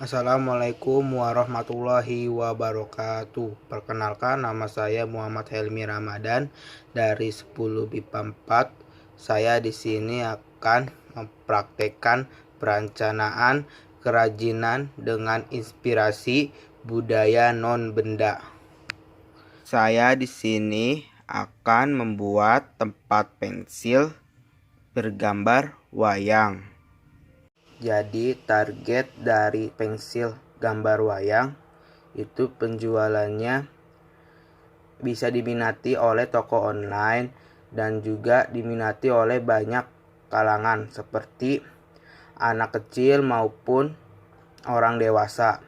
Assalamualaikum warahmatullahi wabarakatuh. Perkenalkan, nama saya Muhammad Helmi Ramadan dari 10 BIPA 4. Saya di sini akan mempraktekkan perencanaan kerajinan dengan inspirasi budaya non-benda. Saya di sini akan membuat tempat pensil bergambar wayang. Jadi target dari pensil gambar wayang itu penjualannya bisa diminati oleh toko online dan juga diminati oleh banyak kalangan seperti anak kecil maupun orang dewasa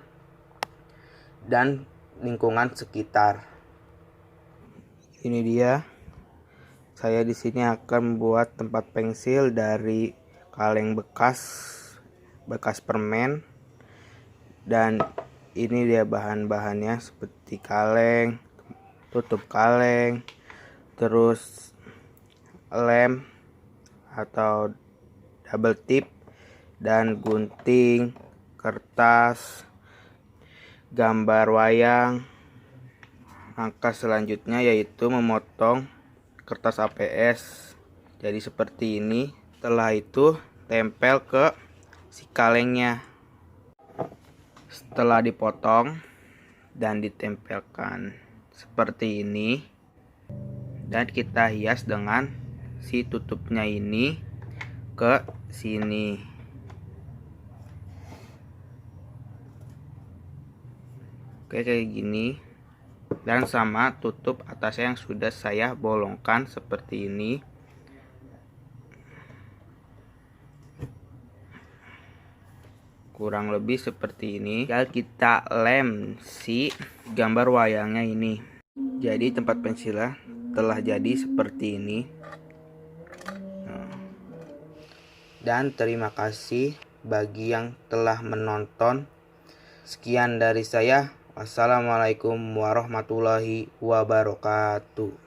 dan lingkungan sekitar. Ini dia. Saya di sini akan membuat tempat pensil dari kaleng bekas permen, dan ini dia bahan-bahannya seperti kaleng, tutup kaleng, terus lem atau double tip, dan gunting, kertas, gambar wayang. Langkah selanjutnya yaitu memotong kertas APS jadi seperti ini. Setelah itu tempel ke si kalengnya. Setelah dipotong dan ditempelkan seperti ini, dan kita hias dengan si tutupnya ini ke sini. Oke, kayak gini. Dan sama tutup atasnya yang sudah saya bolongkan seperti ini. Kurang lebih seperti ini. Tinggal kita lem si gambar wayangnya ini. Jadi tempat pensilnya telah jadi seperti ini. Dan terima kasih bagi yang telah menonton. Sekian dari saya. Wassalamualaikum warahmatullahi wabarakatuh.